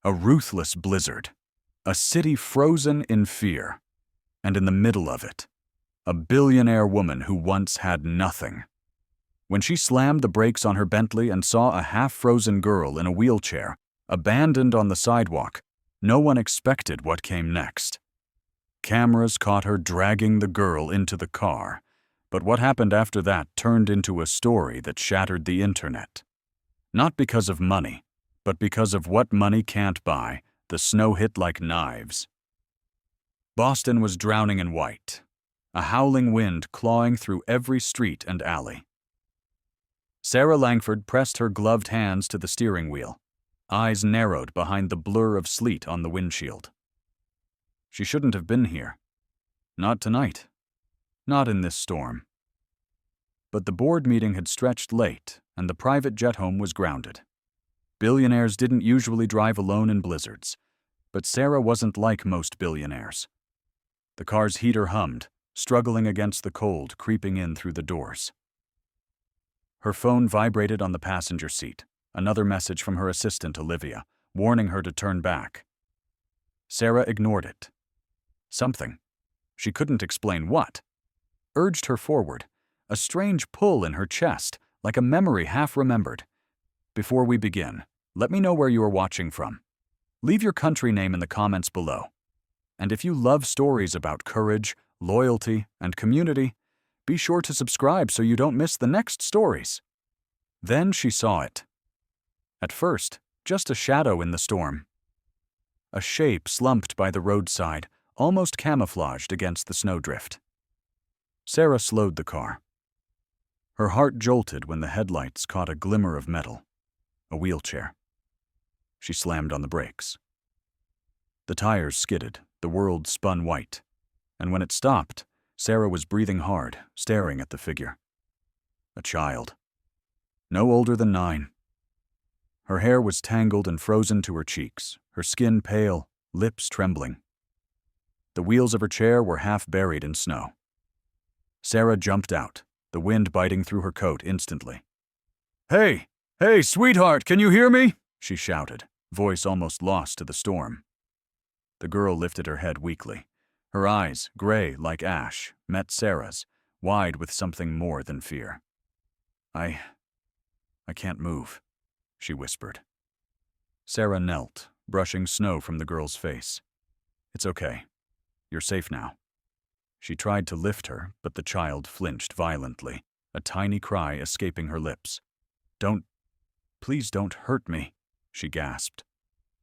A ruthless blizzard. A city frozen in fear. And in the middle of it, a billionaire woman who once had nothing. When she slammed the brakes on her Bentley and saw a half-frozen girl in a wheelchair, abandoned on the sidewalk, no one expected what came next. Cameras caught her dragging the girl into the car, but what happened after that turned into a story that shattered the internet. Not because of money, but because of what money can't buy. The snow hit like knives. Boston was drowning in white, a howling wind clawing through every street and alley. Sarah Langford pressed her gloved hands to the steering wheel, eyes narrowed behind the blur of sleet on the windshield. She shouldn't have been here. Not tonight. Not in this storm. But the board meeting had stretched late, and the private jet home was grounded. Billionaires didn't usually drive alone in blizzards, but Sarah wasn't like most billionaires. The car's heater hummed, struggling against the cold creeping in through the doors. Her phone vibrated on the passenger seat, another message from her assistant Olivia, warning her to turn back. Sarah ignored it. Something, she couldn't explain what, urged her forward, a strange pull in her chest, like a memory half remembered. Before we begin, let me know where you are watching from. Leave your country name in the comments below. And if you love stories about courage, loyalty, and community, be sure to subscribe so you don't miss the next stories. Then she saw it. At first, just a shadow in the storm. A shape slumped by the roadside, almost camouflaged against the snowdrift. Sarah slowed the car. Her heart jolted when the headlights caught a glimmer of metal. A wheelchair. She slammed on the brakes. The tires skidded, the world spun white, and when it stopped, Sarah was breathing hard, staring at the figure. A child. No older than 9. Her hair was tangled and frozen to her cheeks, her skin pale, lips trembling. The wheels of her chair were half buried in snow. Sarah jumped out, the wind biting through her coat instantly. "Hey! Hey, sweetheart, can you hear me?" she shouted, voice almost lost to the storm. The girl lifted her head weakly. Her eyes, gray like ash, met Sarah's, wide with something more than fear. I can't move," she whispered. Sarah knelt, brushing snow from the girl's face. "It's okay. You're safe now." She tried to lift her, but the child flinched violently, a tiny cry escaping her lips. Please don't hurt me," she gasped.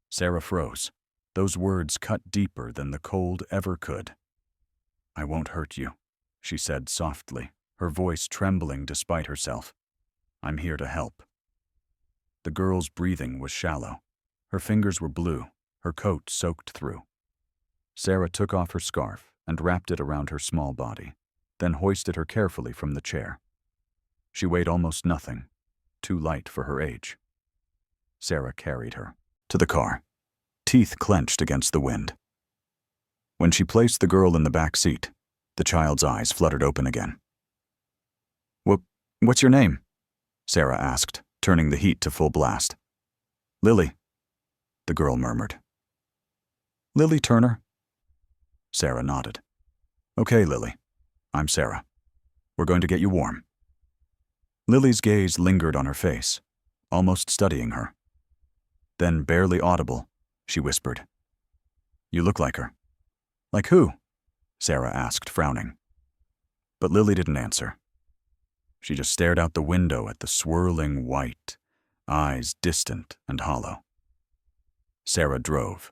Sarah froze. Those words cut deeper than the cold ever could. "I won't hurt you," she said softly, her voice trembling despite herself. "I'm here to help." The girl's breathing was shallow. Her fingers were blue, her coat soaked through. Sarah took off her scarf and wrapped it around her small body, then hoisted her carefully from the chair. She weighed almost nothing, too light for her age. Sarah carried her to the car, teeth clenched against the wind. When she placed the girl in the back seat, the child's eyes fluttered open again. What's your name?" Sarah asked, turning the heat to full blast. "Lily," the girl murmured. "Lily Turner?" Sarah nodded. "Okay, Lily. I'm Sarah. We're going to get you warm." Lily's gaze lingered on her face, almost studying her. Then, barely audible, she whispered, "You look like her." "Like who?" Sarah asked, frowning. But Lily didn't answer. She just stared out the window at the swirling white, eyes distant and hollow. Sarah drove,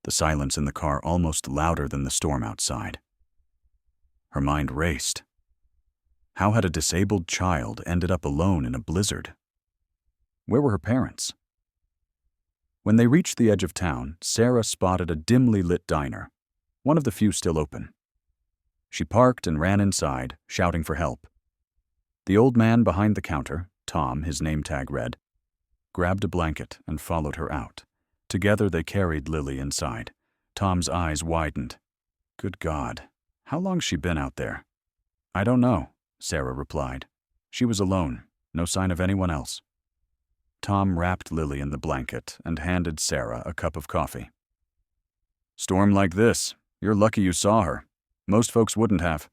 the silence in the car almost louder than the storm outside. Her mind raced. How had a disabled child ended up alone in a blizzard? Where were her parents? When they reached the edge of town, Sarah spotted a dimly lit diner, one of the few still open. She parked and ran inside, shouting for help. The old man behind the counter, Tom, his name tag read, grabbed a blanket and followed her out. Together they carried Lily inside. Tom's eyes widened. Good God, how long's she been out there? I don't know, Sarah replied. She was alone, no sign of anyone else. Tom wrapped Lily in the blanket and handed Sarah a cup of coffee. "Storm like this, you're lucky you saw her. Most folks wouldn't have."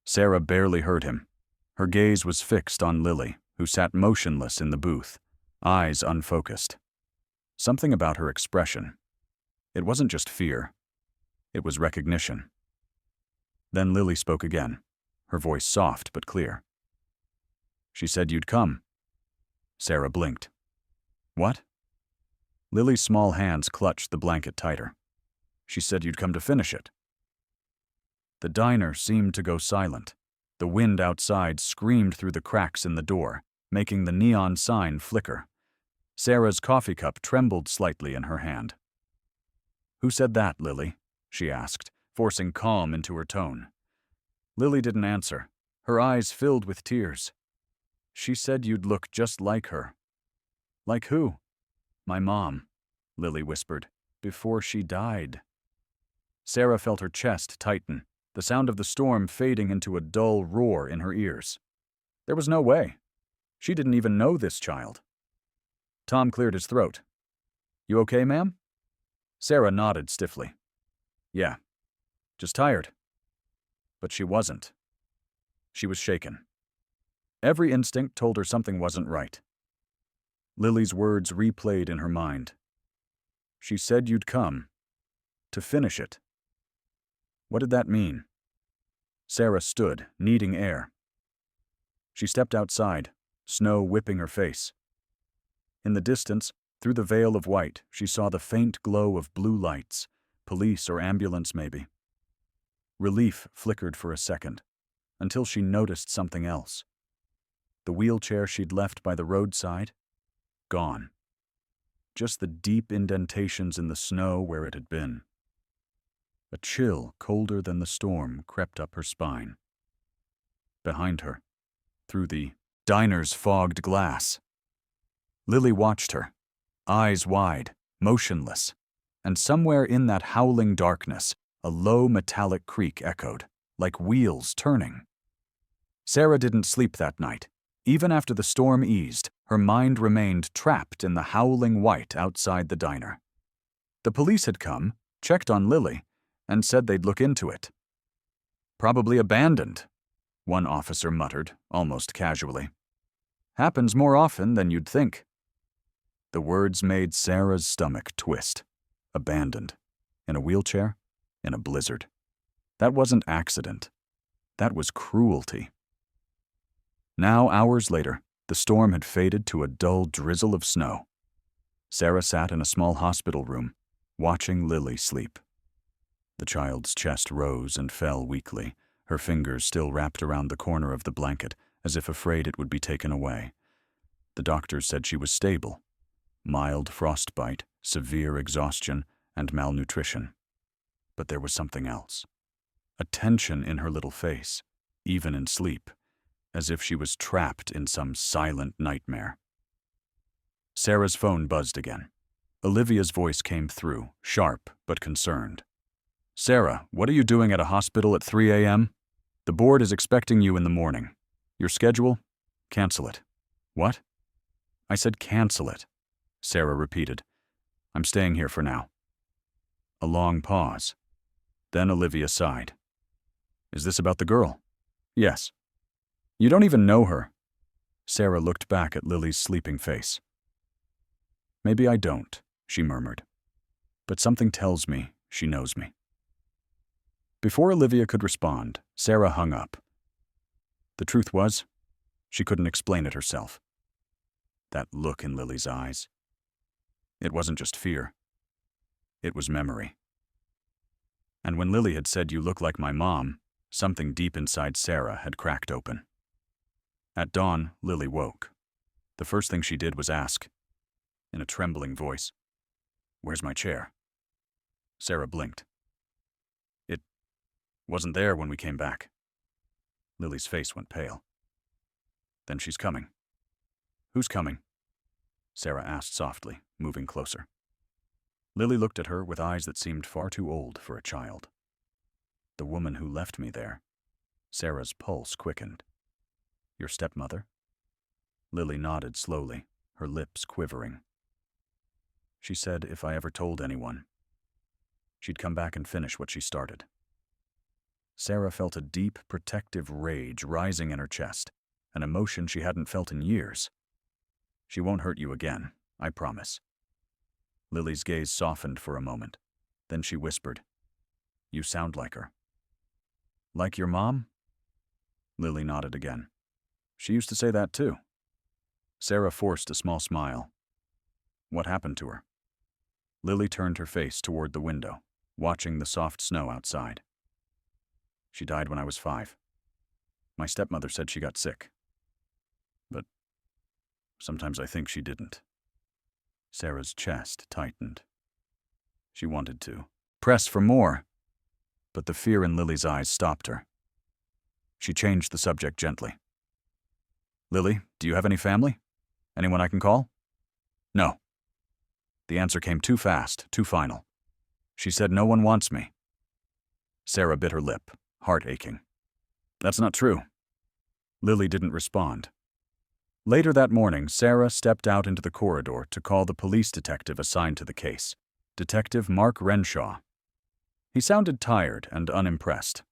Sarah barely heard him. Her gaze was fixed on Lily, who sat motionless in the booth, eyes unfocused. Something about her expression. It wasn't just fear. It was recognition. Then Lily spoke again, her voice soft but clear. "She said you'd come." Sarah blinked. "What?" Lily's small hands clutched the blanket tighter. "She said you'd come to finish it." The diner seemed to go silent. The wind outside screamed through the cracks in the door, making the neon sign flicker. Sarah's coffee cup trembled slightly in her hand. "Who said that, Lily?" she asked, forcing calm into her tone. Lily didn't answer. Her eyes filled with tears. "She said you'd look just like her." "Like who?" "My mom," Lily whispered, "before she died." Sarah felt her chest tighten, the sound of the storm fading into a dull roar in her ears. There was no way. She didn't even know this child. Tom cleared his throat. "You okay, ma'am?" Sarah nodded stiffly. "Yeah, just tired." But she wasn't. She was shaken. Every instinct told her something wasn't right. Lily's words replayed in her mind. "She said you'd come. To finish it." What did that mean? Sarah stood, needing air. She stepped outside, snow whipping her face. In the distance, through the veil of white, she saw the faint glow of blue lights, police or ambulance maybe. Relief flickered for a second, until she noticed something else. The wheelchair she'd left by the roadside, gone. Just the deep indentations in the snow where it had been. A chill colder than the storm crept up her spine. Behind her, through the diner's fogged glass, Lily watched her, eyes wide, motionless, and somewhere in that howling darkness, a low metallic creak echoed, like wheels turning. Sarah didn't sleep that night. Even after the storm eased, her mind remained trapped in the howling white outside the diner. The police had come, checked on Lily, and said they'd look into it. "Probably abandoned," one officer muttered, almost casually. "Happens more often than you'd think." The words made Sarah's stomach twist. Abandoned. In a wheelchair? In a blizzard. That wasn't accident. That was cruelty. Now, hours later, the storm had faded to a dull drizzle of snow. Sarah sat in a small hospital room, watching Lily sleep. The child's chest rose and fell weakly, her fingers still wrapped around the corner of the blanket, as if afraid it would be taken away. The doctors said she was stable. Mild frostbite, severe exhaustion, and malnutrition. But there was something else. A tension in her little face, even in sleep, as if she was trapped in some silent nightmare. Sarah's phone buzzed again. Olivia's voice came through, sharp but concerned. "Sarah, what are you doing at a hospital at 3 a.m.? The board is expecting you in the morning. Your schedule? Cancel it." "What?" "I said cancel it," Sarah repeated. "I'm staying here for now." A long pause. Then Olivia sighed. "Is this about the girl?" "Yes." "You don't even know her." Sarah looked back at Lily's sleeping face. "Maybe I don't," she murmured. "But something tells me she knows me." Before Olivia could respond, Sarah hung up. The truth was, she couldn't explain it herself. That look in Lily's eyes. It wasn't just fear. It was memory. And when Lily had said, "You look like my mom," something deep inside Sarah had cracked open. At dawn, Lily woke. The first thing she did was ask, in a trembling voice, "Where's my chair?" Sarah blinked. "It wasn't there when we came back." Lily's face went pale. "Then she's coming." "Who's coming?" Sarah asked softly, moving closer. Lily looked at her with eyes that seemed far too old for a child. "The woman who left me there." Sarah's pulse quickened. "Your stepmother?" Lily nodded slowly, her lips quivering. She said if I ever told anyone, she'd come back and finish what she started. Sarah felt a deep, protective rage rising in her chest, an emotion she hadn't felt in years. She won't hurt you again, I promise. Lily's gaze softened for a moment. Then she whispered, You sound like her. Like your mom? Lily nodded again. She used to say that too. Sarah forced a small smile. What happened to her? Lily turned her face toward the window, watching the soft snow outside. She died when I was 5. My stepmother said she got sick. But sometimes I think she didn't. Sarah's chest tightened. She wanted to press for more, but the fear in Lily's eyes stopped her. She changed the subject gently. Lily, do you have any family? Anyone I can call? No. The answer came too fast, too final. She said no one wants me. Sarah bit her lip, heart aching. That's not true. Lily didn't respond. Later that morning, Sarah stepped out into the corridor to call the police detective assigned to the case, Detective Mark Renshaw. He sounded tired and unimpressed.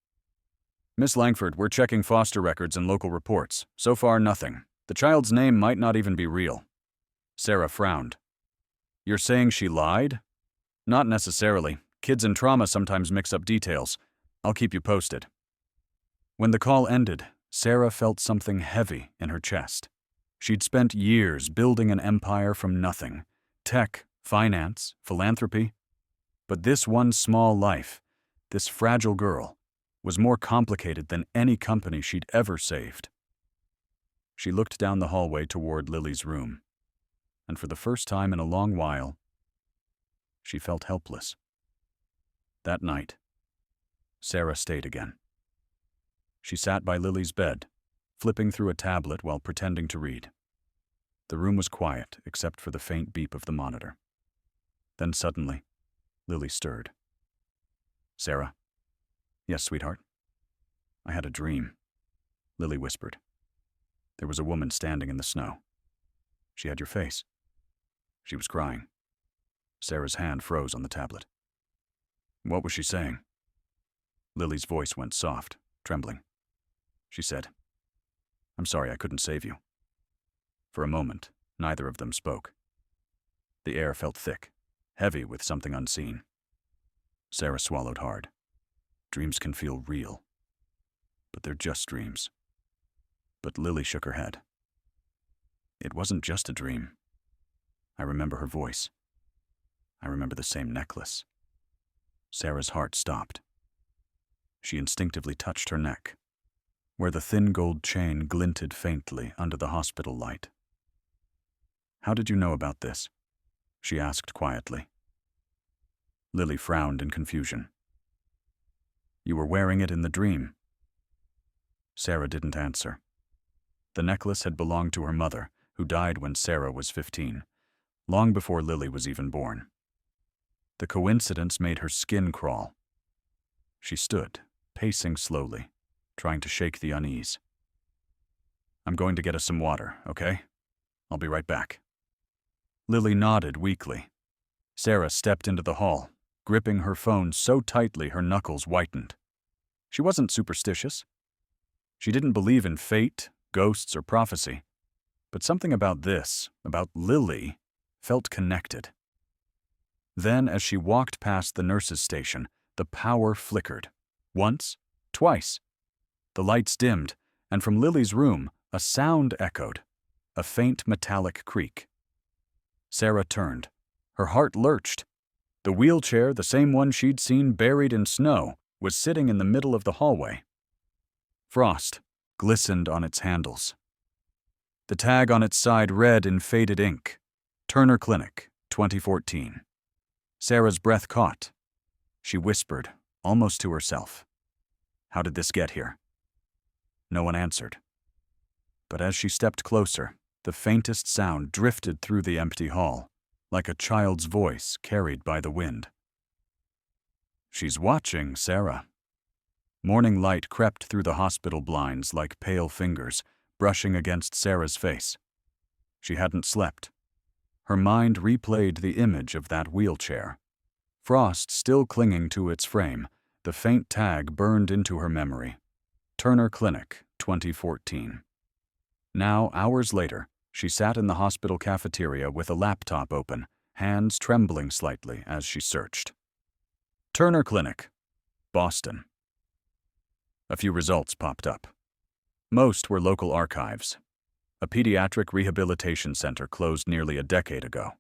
Miss Langford, we're checking foster records and local reports. So far, nothing. The child's name might not even be real. Sarah frowned. You're saying she lied? Not necessarily. Kids in trauma sometimes mix up details. I'll keep you posted. When the call ended, Sarah felt something heavy in her chest. She'd spent years building an empire from nothing. Tech, finance, philanthropy. But this one small life, this fragile girl, was more complicated than any company she'd ever saved. She looked down the hallway toward Lily's room, and for the first time in a long while, she felt helpless. That night, Sarah stayed again. She sat by Lily's bed, flipping through a tablet while pretending to read. The room was quiet except for the faint beep of the monitor. Then suddenly, Lily stirred. Sarah? Yes, sweetheart. I had a dream, Lily whispered. There was a woman standing in the snow. She had your face. She was crying. Sarah's hand froze on the tablet. What was she saying? Lily's voice went soft, trembling. She said, I'm sorry I couldn't save you. For a moment, neither of them spoke. The air felt thick, heavy with something unseen. Sarah swallowed hard. Dreams can feel real, but they're just dreams. But Lily shook her head. It wasn't just a dream. I remember her voice. I remember the same necklace. Sarah's heart stopped. She instinctively touched her neck, where the thin gold chain glinted faintly under the hospital light. How did you know about this? She asked quietly. Lily frowned in confusion. You were wearing it in the dream. Sarah didn't answer. The necklace had belonged to her mother, who died when Sarah was 15, long before Lily was even born. The coincidence made her skin crawl. She stood, pacing slowly, trying to shake the unease. I'm going to get us some water, okay? I'll be right back. Lily nodded weakly. Sarah stepped into the hall, gripping her phone so tightly her knuckles whitened. She wasn't superstitious. She didn't believe in fate, ghosts, or prophecy. But something about this, about Lily, felt connected. Then, as she walked past the nurse's station, the power flickered. Once, twice. The lights dimmed, and from Lily's room, a sound echoed, a faint metallic creak. Sarah turned. Her heart lurched. The wheelchair, the same one she'd seen buried in snow, was sitting in the middle of the hallway. Frost glistened on its handles. The tag on its side read in faded ink, Turner Clinic, 2014. Sarah's breath caught. She whispered, almost to herself, How did this get here? No one answered. But as she stepped closer, the faintest sound drifted through the empty hall, like a child's voice carried by the wind. She's watching, Sarah. Morning light crept through the hospital blinds like pale fingers, brushing against Sarah's face. She hadn't slept, Her mind replayed the image of that wheelchair. Frost still clinging to its frame, the faint tag burned into her memory. Turner Clinic, 2014. Now, hours later, she sat in the hospital cafeteria with a laptop open, hands trembling slightly as she searched. Turner Clinic, Boston. A few results popped up. Most were local archives. A pediatric rehabilitation center closed nearly a decade ago.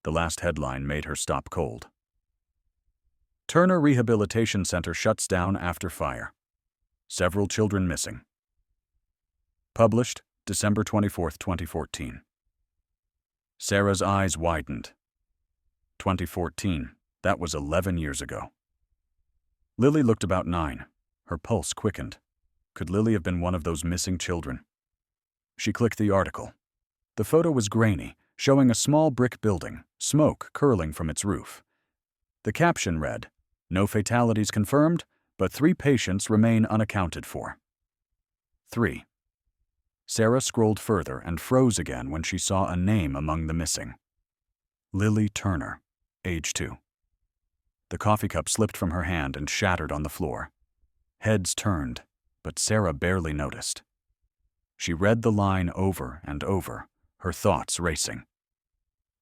The last headline made her stop cold. Turner Rehabilitation Center shuts down after fire. Several children missing. Published December 24, 2014. Sarah's eyes widened. 2014, that was 11 years ago. Lily looked about 9. Her pulse quickened. Could Lily have been one of those missing children? She clicked the article. The photo was grainy, showing a small brick building, smoke curling from its roof. The caption read, "No fatalities confirmed, but 3 patients remain unaccounted for." 3. Sarah scrolled further and froze again when she saw a name among the missing. Lily Turner, age 2. The coffee cup slipped from her hand and shattered on the floor. Heads turned, but Sarah barely noticed. She read the line over and over, her thoughts racing.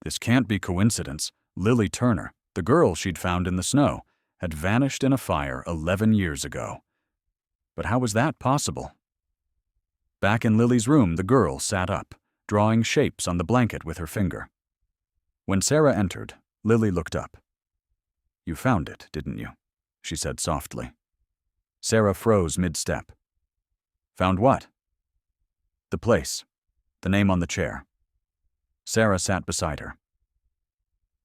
This can't be coincidence. Lily Turner, the girl she'd found in the snow, had vanished in a fire 11 years ago. But how was that possible? Back in Lily's room, the girl sat up, drawing shapes on the blanket with her finger. When Sarah entered, Lily looked up. "You found it, didn't you?" she said softly. Sarah froze mid-step. "Found what?" "The place. The name on the chair." Sarah sat beside her.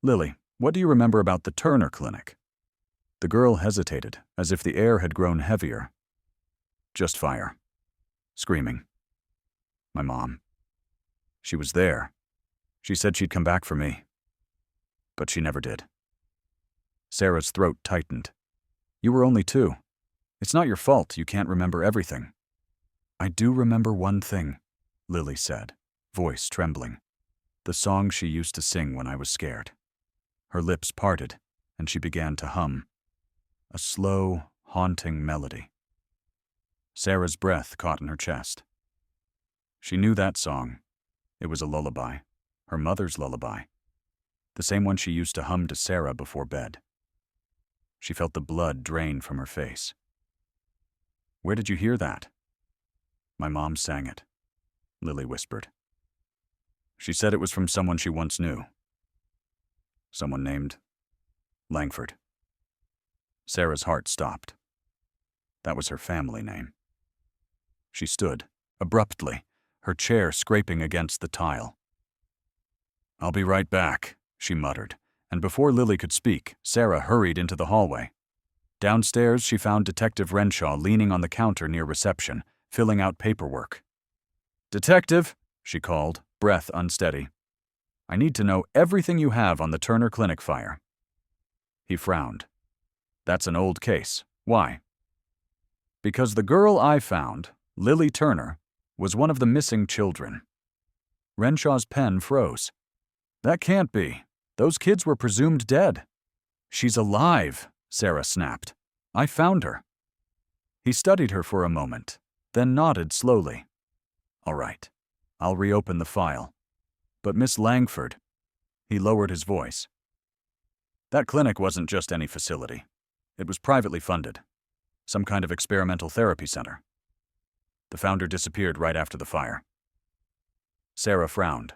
"Lily, what do you remember about the Turner Clinic?" The girl hesitated, as if the air had grown heavier. "Just fire. Screaming. My mom. She was there. She said she'd come back for me. But she never did." Sarah's throat tightened. "You were only 2. It's not your fault you can't remember everything." "I do remember one thing," Lily said, voice trembling. "The song she used to sing when I was scared." Her lips parted, and she began to hum. A slow, haunting melody. Sarah's breath caught in her chest. She knew that song. It was a lullaby, her mother's lullaby, the same one she used to hum to Sarah before bed. She felt the blood drain from her face. "Where did you hear that?" "My mom sang it," Lily whispered. "She said it was from someone she once knew. Someone named Langford." Sarah's heart stopped. That was her family name. She stood, abruptly, her chair scraping against the tile. "I'll be right back," she muttered, and before Lily could speak, Sarah hurried into the hallway. Downstairs, she found Detective Renshaw leaning on the counter near reception, filling out paperwork. "Detective," she called, breath unsteady. "I need to know everything you have on the Turner Clinic fire." He frowned. "That's an old case. Why?" "Because the girl I found, Lily Turner, was one of the missing children." Renshaw's pen froze. "That can't be. Those kids were presumed dead." "She's alive," Sarah snapped. "I found her." He studied her for a moment, then nodded slowly. "All right, I'll reopen the file. But Miss Langford," he lowered his voice. "That clinic wasn't just any facility. It was privately funded. Some kind of experimental therapy center. The founder disappeared right after the fire." Sarah frowned.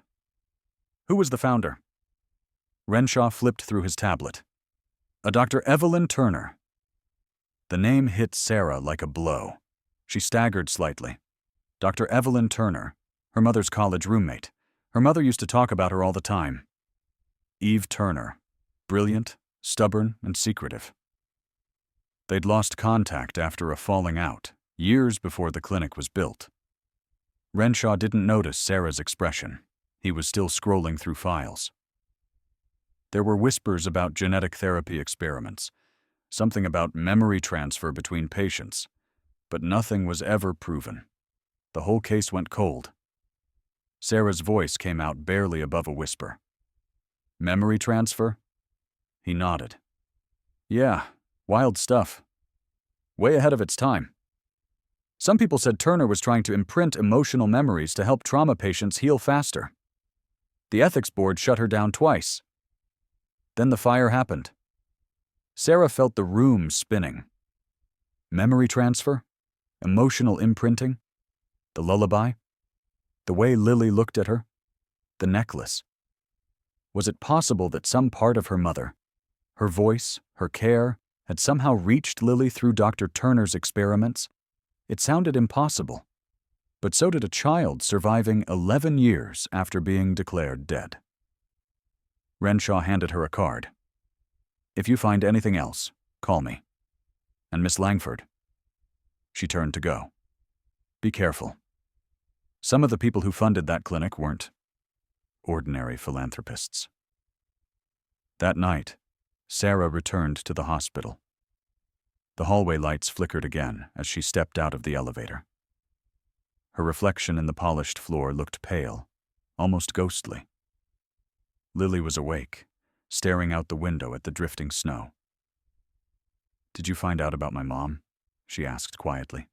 "Who was the founder?" Renshaw flipped through his tablet. "A Dr. Evelyn Turner." The name hit Sarah like a blow. She staggered slightly. Dr. Evelyn Turner, her mother's college roommate. Her mother used to talk about her all the time. Eve Turner, brilliant, stubborn, and secretive. They'd lost contact after a falling out, years before the clinic was built. Renshaw didn't notice Sarah's expression. He was still scrolling through files. There were whispers about genetic therapy experiments, something about memory transfer between patients, but nothing was ever proven. The whole case went cold. Sarah's voice came out barely above a whisper. Memory transfer? He nodded. Yeah, wild stuff. Way ahead of its time. Some people said Turner was trying to imprint emotional memories to help trauma patients heal faster. The ethics board shut her down twice. Then the fire happened. Sarah felt the room spinning. Memory transfer? Emotional imprinting? The lullaby? The way Lily looked at her? The necklace? Was it possible that some part of her mother, her voice, her care, had somehow reached Lily through Dr. Turner's experiments? It sounded impossible. But so did a child surviving 11 years after being declared dead. Renshaw handed her a card. If you find anything else, call me. And Miss Langford. She turned to go. Be careful. Some of the people who funded that clinic weren't ordinary philanthropists. That night, Sarah returned to the hospital. The hallway lights flickered again as she stepped out of the elevator. Her reflection in the polished floor looked pale, almost ghostly. Lily was awake, staring out the window at the drifting snow. Did you find out about my mom? She asked quietly.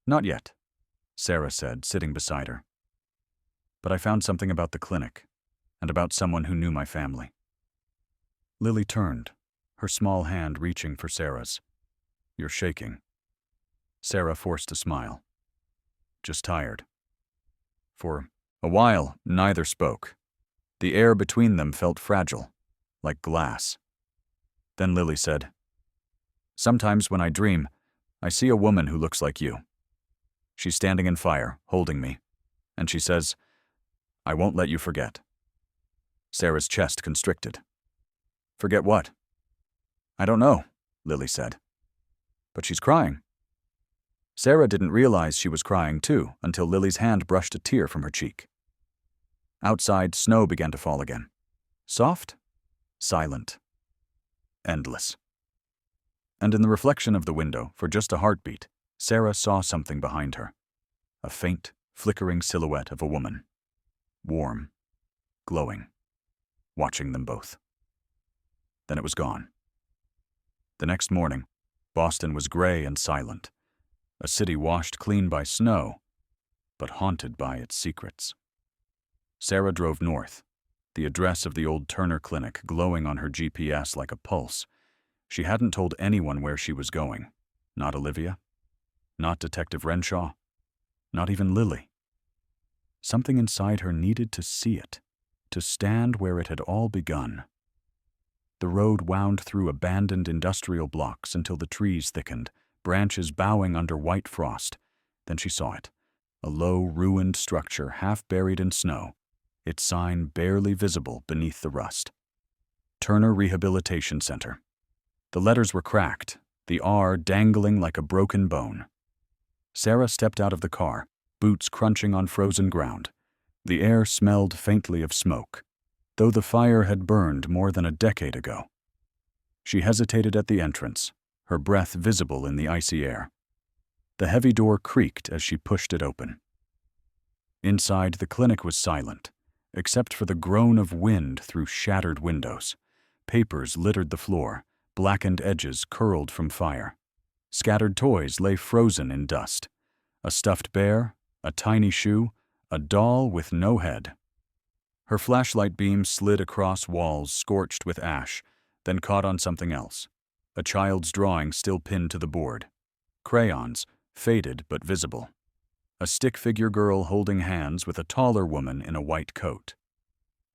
Not yet, Sarah said, sitting beside her. But I found something about the clinic, and about someone who knew my family. Lily turned, her small hand reaching for Sarah's. You're shaking. Sarah forced a smile. Just tired. For a while, neither spoke. The air between them felt fragile, like glass. Then Lily said, Sometimes when I dream, I see a woman who looks like you. She's standing in fire, holding me, and she says, I won't let you forget. Sarah's chest constricted. Forget what? I don't know, Lily said. But she's crying. Sarah didn't realize she was crying too until Lily's hand brushed a tear from her cheek. Outside, snow began to fall again. Soft, silent, endless. And in the reflection of the window, for just a heartbeat, Sarah saw something behind her. A faint, flickering silhouette of a woman. Warm, glowing, watching them both. Then it was gone. The next morning, Boston was gray and silent, a city washed clean by snow, but haunted by its secrets. Sarah drove north, the address of the old Turner Clinic glowing on her GPS like a pulse. She hadn't told anyone where she was going. Not Olivia, not Detective Renshaw, not even Lily. Something inside her needed to see it, to stand where it had all begun. The road wound through abandoned industrial blocks until the trees thickened, branches bowing under white frost. Then she saw it, a low, ruined structure half buried in snow, its sign barely visible beneath the rust. Turner Rehabilitation Center. The letters were cracked, the R dangling like a broken bone. Sarah stepped out of the car, boots crunching on frozen ground. The air smelled faintly of smoke, though the fire had burned more than a decade ago. She hesitated at the entrance, her breath visible in the icy air. The heavy door creaked as she pushed it open. Inside, the clinic was silent, except for the groan of wind through shattered windows. Papers littered the floor, blackened edges curled from fire. Scattered toys lay frozen in dust. A stuffed bear, a tiny shoe, a doll with no head. Her flashlight beam slid across walls scorched with ash, then caught on something else. A child's drawing still pinned to the board. Crayons, faded but visible. A stick figure girl holding hands with a taller woman in a white coat.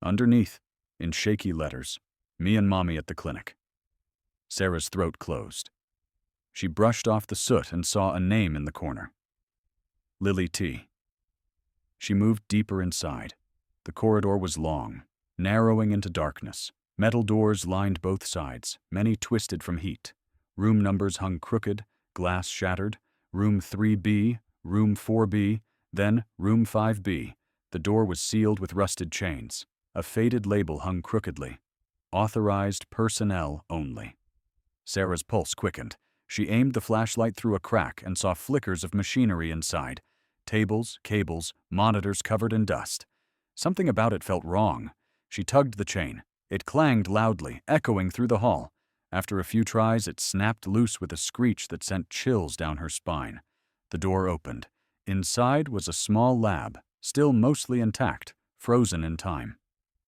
Underneath, in shaky letters, me and Mommy at the clinic. Sarah's throat closed. She brushed off the soot and saw a name in the corner. Lily T. She moved deeper inside. The corridor was long, narrowing into darkness. Metal doors lined both sides, many twisted from heat. Room numbers hung crooked, glass shattered. Room 3B, Room 4B, then Room 5B. The door was sealed with rusted chains. A faded label hung crookedly. Authorized personnel only. Sarah's pulse quickened. She aimed the flashlight through a crack and saw flickers of machinery inside. Tables, cables, monitors covered in dust. Something about it felt wrong. She tugged the chain. It clanged loudly, echoing through the hall. After a few tries, it snapped loose with a screech that sent chills down her spine. The door opened. Inside was a small lab, still mostly intact, frozen in time.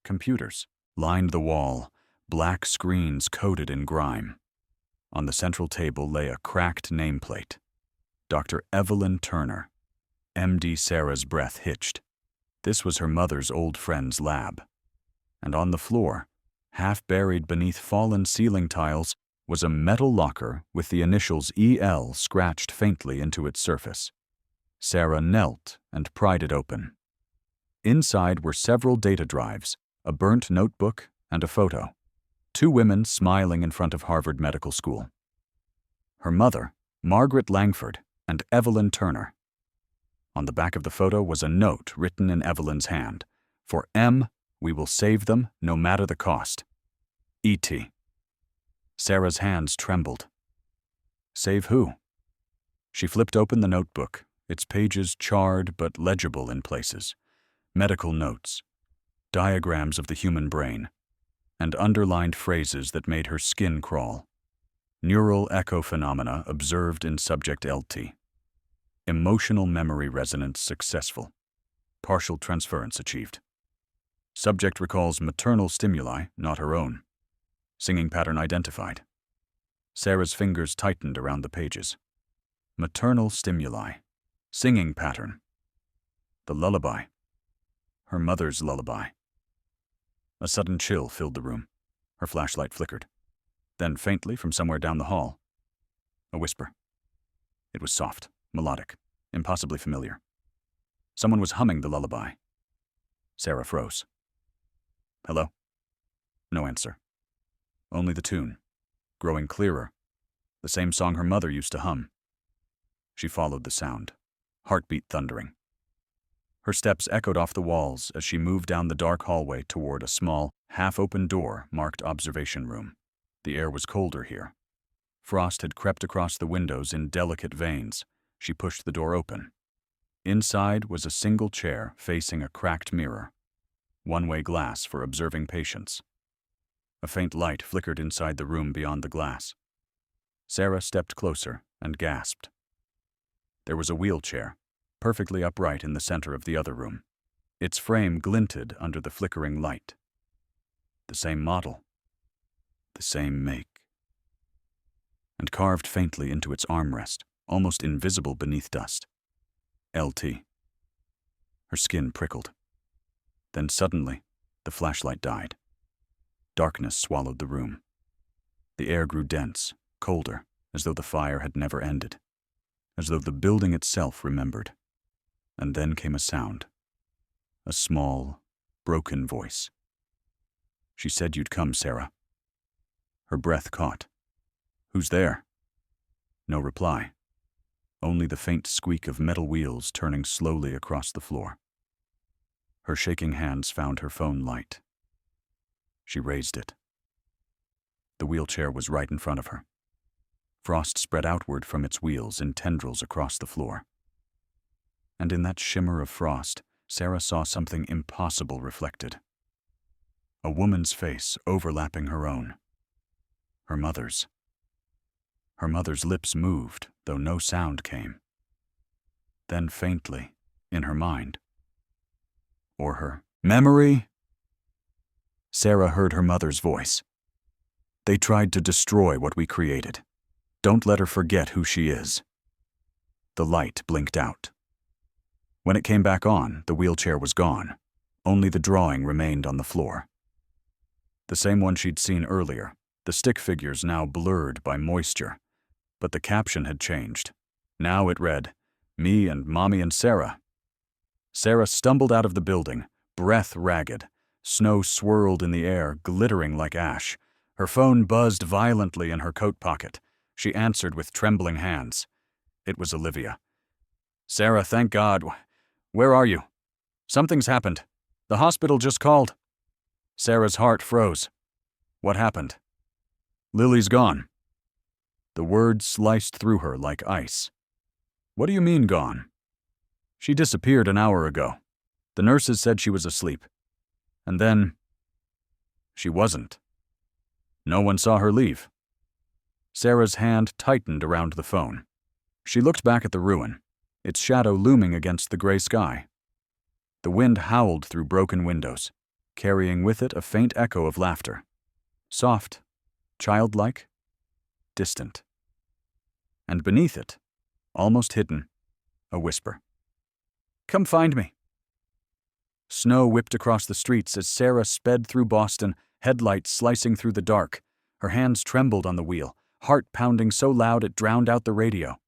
Computers lined the wall, black screens coated in grime. On the central table lay a cracked nameplate. Dr. Evelyn Turner. MD Sarah's breath hitched. This was her mother's old friend's lab. And on the floor, half buried beneath fallen ceiling tiles, was a metal locker with the initials EL scratched faintly into its surface. Sarah knelt and pried it open. Inside were several data drives, a burnt notebook, and a photo. 2 women smiling in front of Harvard Medical School. Her mother, Margaret Langford, and Evelyn Turner. On the back of the photo was a note written in Evelyn's hand. For M, we will save them no matter the cost. E.T. Sarah's hands trembled. Save who? She flipped open the notebook, its pages charred but legible in places. Medical notes, diagrams of the human brain, and underlined phrases that made her skin crawl. Neural echo phenomena observed in subject LT. Emotional memory resonance successful. Partial transference achieved. Subject recalls maternal stimuli, not her own. Singing pattern identified. Sarah's fingers tightened around the pages. Maternal stimuli. Singing pattern. The lullaby. Her mother's lullaby. A sudden chill filled the room. Her flashlight flickered. Then faintly from somewhere down the hall, a whisper. It was soft, melodic, impossibly familiar. Someone was humming the lullaby. Sarah froze. Hello? No answer. Only the tune, growing clearer, the same song her mother used to hum. She followed the sound, heartbeat thundering. Her steps echoed off the walls as she moved down the dark hallway toward a small, half-open door marked observation room. The air was colder here. Frost had crept across the windows in delicate veins. She pushed the door open. Inside was a single chair facing a cracked mirror. One-way glass for observing patients. A faint light flickered inside the room beyond the glass. Sarah stepped closer and gasped. There was a wheelchair, perfectly upright in the center of the other room. Its frame glinted under the flickering light. The same model. The same make. And carved faintly into its armrest, almost invisible beneath dust. LT. Her skin prickled. Then suddenly, the flashlight died. Darkness swallowed the room. The air grew dense, colder, as though the fire had never ended, as though the building itself remembered. And then came a sound. A small, broken voice. She said you'd come, Sarah. Her breath caught. Who's there? No reply. Only the faint squeak of metal wheels turning slowly across the floor. Her shaking hands found her phone light. She raised it. The wheelchair was right in front of her. Frost spread outward from its wheels in tendrils across the floor. And in that shimmer of frost, Sarah saw something impossible reflected. A woman's face overlapping her own. Her mother's. Her mother's lips moved, though no sound came. Then faintly, in her mind. Or her memory? Sarah heard her mother's voice. They tried to destroy what we created. Don't let her forget who she is. The light blinked out. When it came back on, the wheelchair was gone. Only the drawing remained on the floor. The same one she'd seen earlier, the stick figures now blurred by moisture. But the caption had changed. Now it read, "Me and Mommy and Sarah." Sarah stumbled out of the building, breath ragged. Snow swirled in the air, glittering like ash. Her phone buzzed violently in her coat pocket. She answered with trembling hands. It was Olivia. "Sarah, thank God. Where are you? Something's happened. The hospital just called." Sarah's heart froze. What happened? "Lily's gone." The words sliced through her like ice. "What do you mean gone?" She disappeared an hour ago. The nurses said she was asleep. And then, she wasn't. No one saw her leave. Sarah's hand tightened around the phone. She looked back at the ruin, its shadow looming against the gray sky. The wind howled through broken windows, carrying with it a faint echo of laughter. Soft, childlike, distant. And beneath it, almost hidden, a whisper. "Come find me." Snow whipped across the streets as Sarah sped through Boston, headlights slicing through the dark. Her hands trembled on the wheel, heart pounding so loud it drowned out the radio.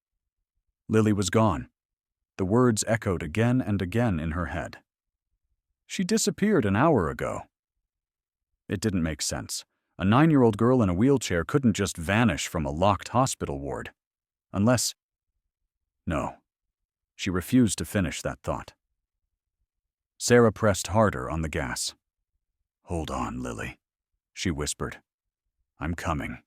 Lily was gone. The words echoed again and again in her head. She disappeared an hour ago. It didn't make sense. A 9-year-old girl in a wheelchair couldn't just vanish from a locked hospital ward. Unless... No. She refused to finish that thought. Sarah pressed harder on the gas. "Hold on, Lily," she whispered. "I'm coming."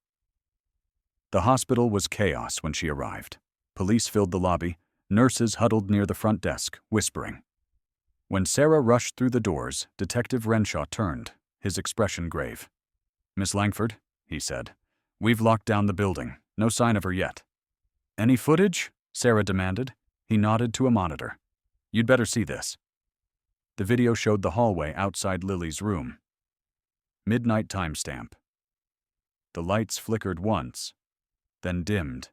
The hospital was chaos when she arrived. Police filled the lobby, nurses huddled near the front desk, whispering. When Sarah rushed through the doors, Detective Renshaw turned, his expression grave. "Miss Langford," he said, "we've locked down the building. No sign of her yet." "Any footage?" Sarah demanded. He nodded to a monitor. "You'd better see this." The video showed the hallway outside Lily's room. Midnight timestamp. The lights flickered once, then dimmed.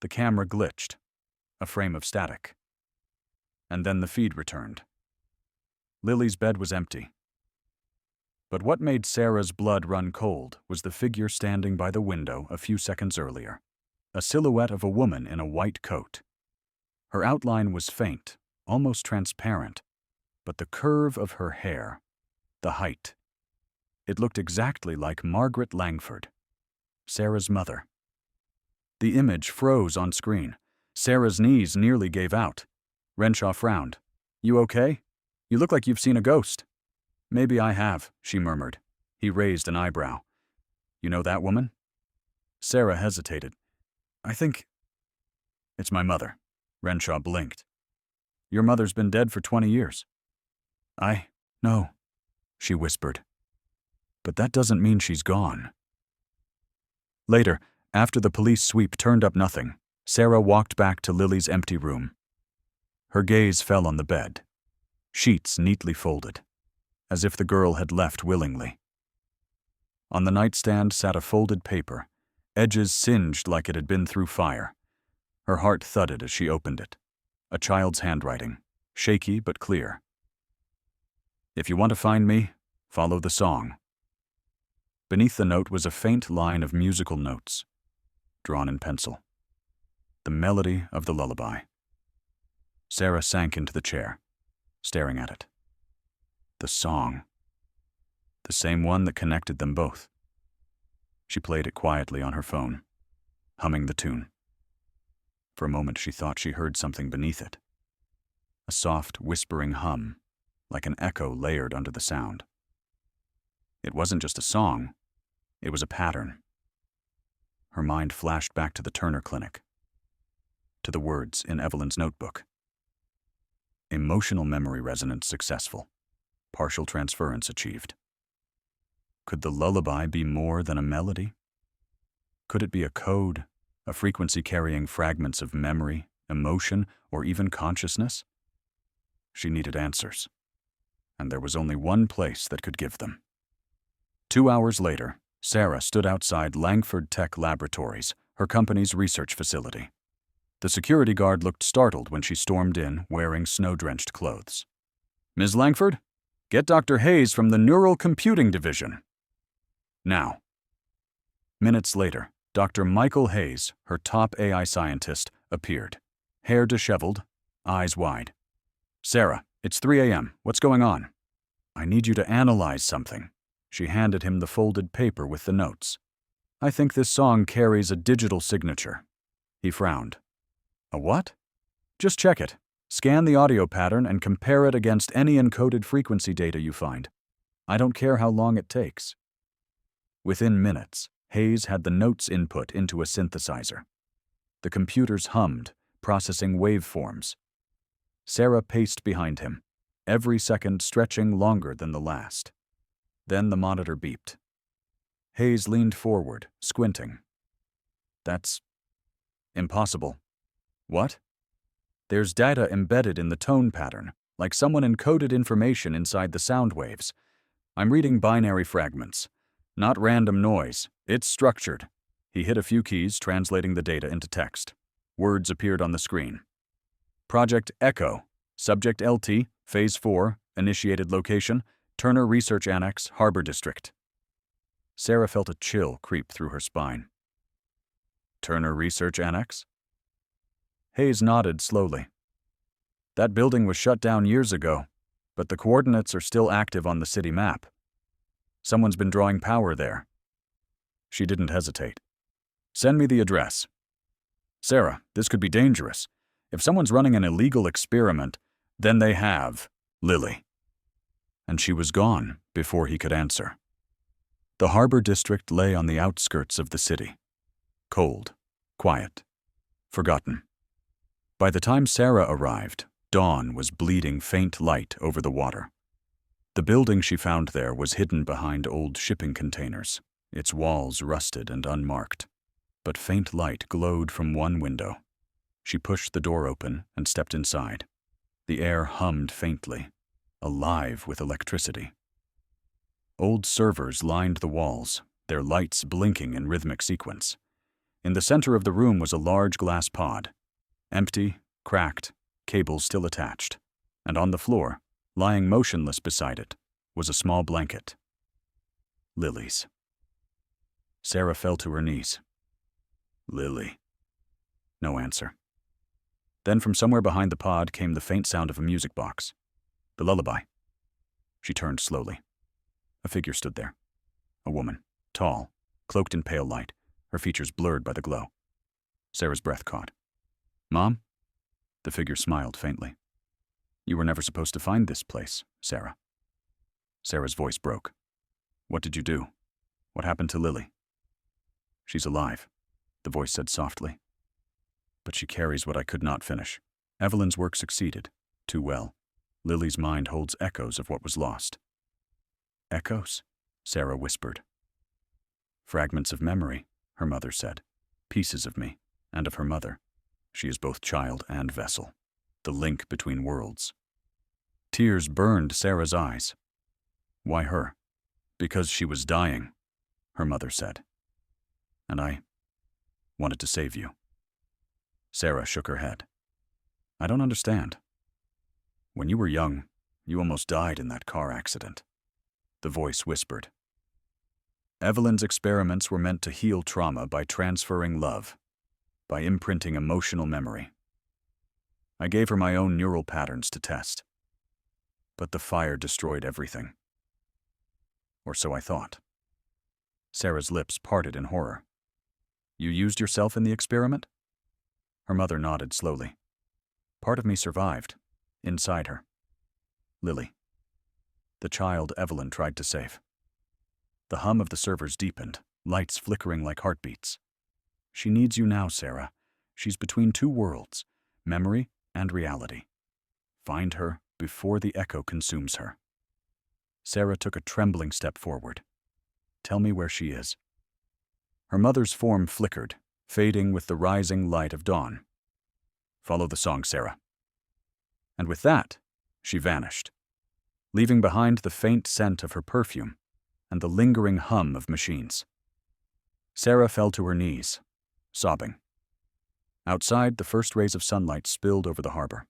The camera glitched, a frame of static. And then the feed returned. Lily's bed was empty. But what made Sarah's blood run cold was the figure standing by the window a few seconds earlier, a silhouette of a woman in a white coat. Her outline was faint, almost transparent, but the curve of her hair, the height. It looked exactly like Margaret Langford, Sarah's mother. The image froze on screen. Sarah's knees nearly gave out. Renshaw frowned. "You okay? You look like you've seen a ghost." "Maybe I have," she murmured. He raised an eyebrow. "You know that woman?" Sarah hesitated. "I think..." "It's my mother." Renshaw blinked. "Your mother's been dead for 20 years. "I know," she whispered. "But that doesn't mean she's gone." Later, after the police sweep turned up nothing, Sarah walked back to Lily's empty room. Her gaze fell on the bed, sheets neatly folded, as if the girl had left willingly. On the nightstand sat a folded paper, edges singed like it had been through fire. Her heart thudded as she opened it. A child's handwriting, shaky but clear. "If you want to find me, follow the song." Beneath the note was a faint line of musical notes, drawn in pencil. The melody of the lullaby. Sarah sank into the chair, staring at it. The song. The same one that connected them both. She played it quietly on her phone, humming the tune. For a moment she thought she heard something beneath it. A soft, whispering hum, like an echo layered under the sound. It wasn't just a song, it was a pattern. Her mind flashed back to the Turner Clinic, to the words in Evelyn's notebook. Emotional memory resonance successful. Partial transference achieved. Could the lullaby be more than a melody? Could it be a code, a frequency carrying fragments of memory, emotion, or even consciousness? She needed answers, and there was only one place that could give them. 2 hours later, Sarah stood outside Langford Tech Laboratories, her company's research facility. The security guard looked startled when she stormed in, wearing snow-drenched clothes. "Ms. Langford, get Dr. Hayes from the Neural Computing Division." Now. Minutes later, Dr. Michael Hayes, her top AI scientist, appeared, hair disheveled, eyes wide. "Sarah, it's 3 a.m. What's going on?" "I need you to analyze something." She handed him the folded paper with the notes. "I think this song carries a digital signature." He frowned. "A what?" "Just check it. Scan the audio pattern and compare it against any encoded frequency data you find. I don't care how long it takes." Within minutes, Hayes had the notes input into a synthesizer. The computers hummed, processing waveforms. Sarah paced behind him, every second stretching longer than the last. Then the monitor beeped. Hayes leaned forward, squinting. That's impossible. What? There's data embedded in the tone pattern, like someone encoded information inside the sound waves. I'm reading binary fragments. Not random noise. It's structured. He hit a few keys, translating the data into text. Words appeared on the screen. Project Echo. Subject LT, Phase 4, initiated location, Turner Research Annex, Harbor District. Sarah felt a chill creep through her spine. Turner Research Annex? Hayes nodded slowly. That building was shut down years ago, but the coordinates are still active on the city map. Someone's been drawing power there. She didn't hesitate. Send me the address. Sarah, this could be dangerous. If someone's running an illegal experiment, then they have Lily. And she was gone before he could answer. The Harbor District lay on the outskirts of the city. Cold, quiet, forgotten. By the time Sarah arrived, dawn was bleeding faint light over the water. The building she found there was hidden behind old shipping containers, its walls rusted and unmarked. But faint light glowed from one window. She pushed the door open and stepped inside. The air hummed faintly, alive with electricity. Old servers lined the walls, their lights blinking in rhythmic sequence. In the center of the room was a large glass pod. Empty, cracked, cables still attached. And on the floor, lying motionless beside it, was a small blanket. Lily's. Sarah fell to her knees. Lily. No answer. Then from somewhere behind the pod came the faint sound of a music box. The lullaby. She turned slowly. A figure stood there. A woman, tall, cloaked in pale light, her features blurred by the glow. Sarah's breath caught. Mom? The figure smiled faintly. You were never supposed to find this place, Sarah. Sarah's voice broke. What did you do? What happened to Lily? She's alive, the voice said softly. But she carries what I could not finish. Evelyn's work succeeded, too well. Lily's mind holds echoes of what was lost. Echoes? Sarah whispered. Fragments of memory, her mother said. Pieces of me, and of her mother. She is both child and vessel, the link between worlds. Tears burned Sarah's eyes. Why her? Because she was dying, her mother said. And I wanted to save you. Sarah shook her head. I don't understand. When you were young, you almost died in that car accident. The voice whispered. Evelyn's experiments were meant to heal trauma by transferring love, by imprinting emotional memory. I gave her my own neural patterns to test. But the fire destroyed everything. Or so I thought. Sarah's lips parted in horror. You used yourself in the experiment? Her mother nodded slowly. Part of me survived, inside her. Lily. The child Evelyn tried to save. The hum of the servers deepened, lights flickering like heartbeats. She needs you now, Sarah. She's between two worlds, memory and reality. Find her before the echo consumes her. Sarah took a trembling step forward. Tell me where she is. Her mother's form flickered, fading with the rising light of dawn. Follow the song, Sarah. And with that, she vanished, leaving behind the faint scent of her perfume and the lingering hum of machines. Sarah fell to her knees, sobbing. Outside, the first rays of sunlight spilled over the harbor.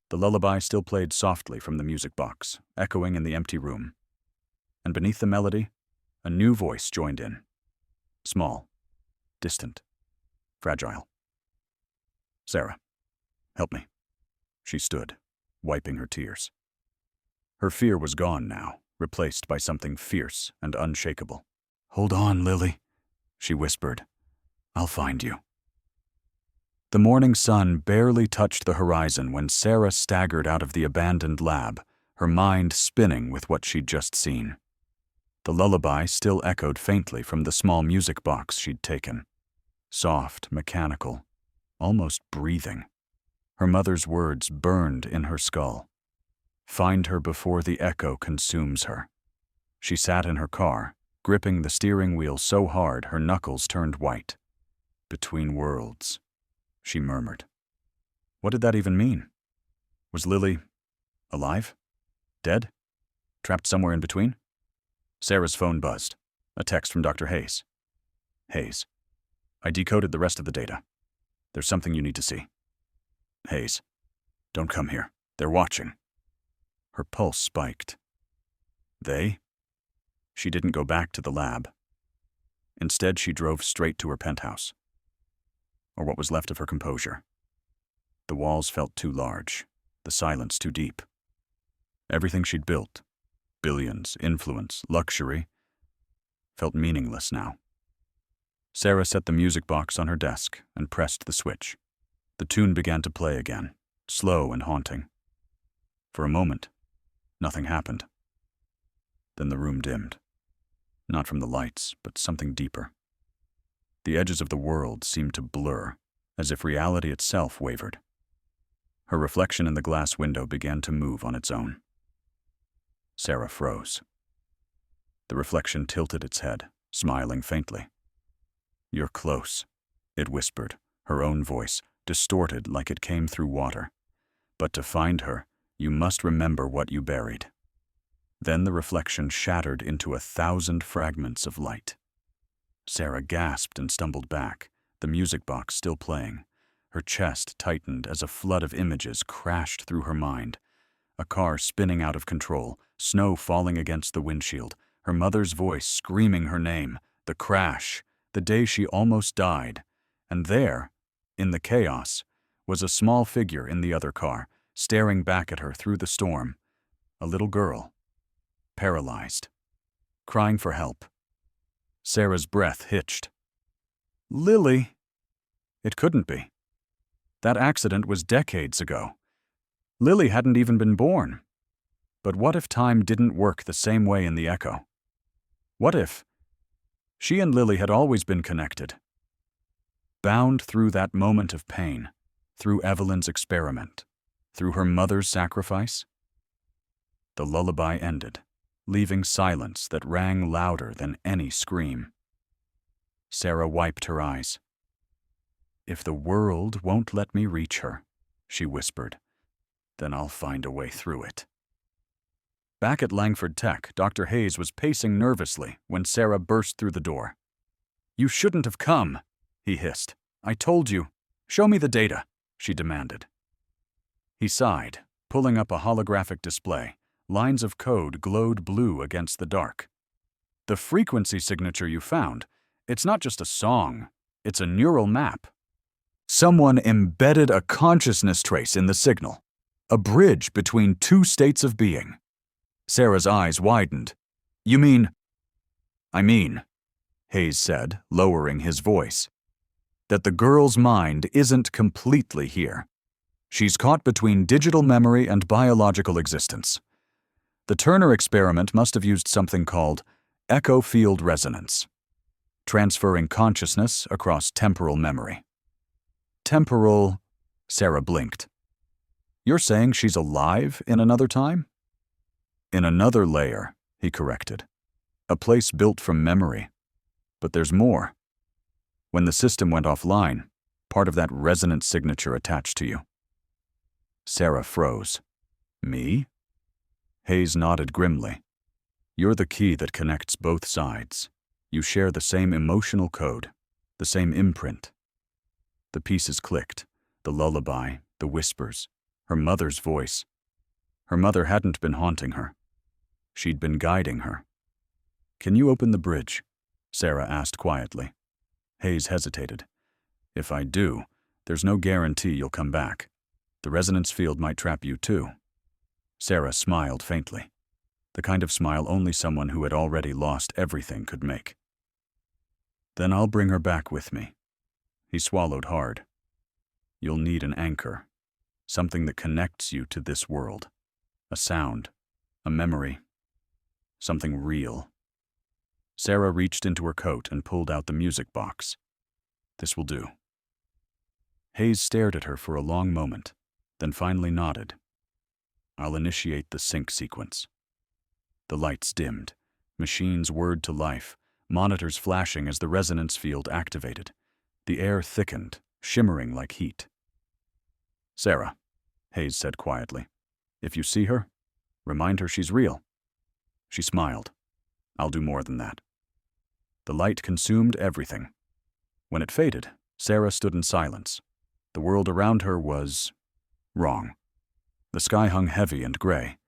The lullaby still played softly from the music box, echoing in the empty room. And beneath the melody, a new voice joined in. Small, distant, fragile. Sarah, help me. She stood, wiping her tears. Her fear was gone now, replaced by something fierce and unshakable. Hold on, Lily, she whispered. I'll find you. The morning sun barely touched the horizon when Sarah staggered out of the abandoned lab, her mind spinning with what she'd just seen. The lullaby still echoed faintly from the small music box she'd taken. Soft, mechanical, almost breathing. Her mother's words burned in her skull. Find her before the echo consumes her. She sat in her car, gripping the steering wheel so hard her knuckles turned white. Between worlds, she murmured. What did that even mean? Was Lily alive? Dead? Trapped somewhere in between? Sarah's phone buzzed. A text from Dr. Hayes. Hayes. I decoded the rest of the data. There's something you need to see. Hayes. Don't come here. They're watching. Her pulse spiked. They? She didn't go back to the lab. Instead, she drove straight to her penthouse. Or what was left of her composure. The walls felt too large, the silence too deep. Everything she'd built, billions, influence, luxury, felt meaningless now. Sarah set the music box on her desk and pressed the switch. The tune began to play again, slow and haunting. For a moment, nothing happened. Then the room dimmed. Not from the lights, but something deeper. The edges of the world seemed to blur, as if reality itself wavered. Her reflection in the glass window began to move on its own. Sarah froze. The reflection tilted its head, smiling faintly. You're close, it whispered, her own voice, distorted like it came through water. But to find her, you must remember what you buried. Then the reflection shattered into 1,000 fragments of light. Sarah gasped and stumbled back, the music box still playing. Her chest tightened as a flood of images crashed through her mind. A car spinning out of control, snow falling against the windshield, her mother's voice screaming her name, the crash, the day she almost died. And there, in the chaos, was a small figure in the other car, staring back at her through the storm. A little girl, paralyzed, crying for help. Sarah's breath hitched. Lily! It couldn't be. That accident was decades ago. Lily hadn't even been born. But what if time didn't work the same way in the echo? What if she and Lily had always been connected? Bound through that moment of pain, through Evelyn's experiment, through her mother's sacrifice? The lullaby ended, leaving silence that rang louder than any scream. Sarah wiped her eyes. If the world won't let me reach her, she whispered, then I'll find a way through it. Back at Langford Tech, Dr. Hayes was pacing nervously when Sarah burst through the door. You shouldn't have come, he hissed. I told you. Show me the data, she demanded. He sighed, pulling up a holographic display. Lines of code glowed blue against the dark. The frequency signature you found, it's not just a song, it's a neural map. Someone embedded a consciousness trace in the signal, a bridge between two states of being. Sarah's eyes widened. You mean? I mean, Hayes said, lowering his voice, that the girl's mind isn't completely here. She's caught between digital memory and biological existence. The Turner experiment must have used something called echo field resonance, transferring consciousness across temporal memory. Temporal, Sarah blinked. You're saying she's alive in another time? In another layer, he corrected. A place built from memory. But there's more. When the system went offline, part of that resonance signature attached to you. Sarah froze. Me? Hayes nodded grimly. You're the key that connects both sides. You share the same emotional code, the same imprint. The pieces clicked, the lullaby, the whispers, her mother's voice. Her mother hadn't been haunting her. She'd been guiding her. Can you open the bridge? Sarah asked quietly. Hayes hesitated. If I do, there's no guarantee you'll come back. The resonance field might trap you too. Sarah smiled faintly, the kind of smile only someone who had already lost everything could make. Then I'll bring her back with me. He swallowed hard. You'll need an anchor, something that connects you to this world. A sound, a memory, something real. Sarah reached into her coat and pulled out the music box. This will do. Hayes stared at her for a long moment, then finally nodded. "I'll initiate the sync sequence." The lights dimmed, machines whirred to life, monitors flashing as the resonance field activated. The air thickened, shimmering like heat. "Sarah," Hayes said quietly, "if you see her, remind her she's real." She smiled. "I'll do more than that." The light consumed everything. When it faded, Sarah stood in silence. The world around her was wrong. The sky hung heavy and gray.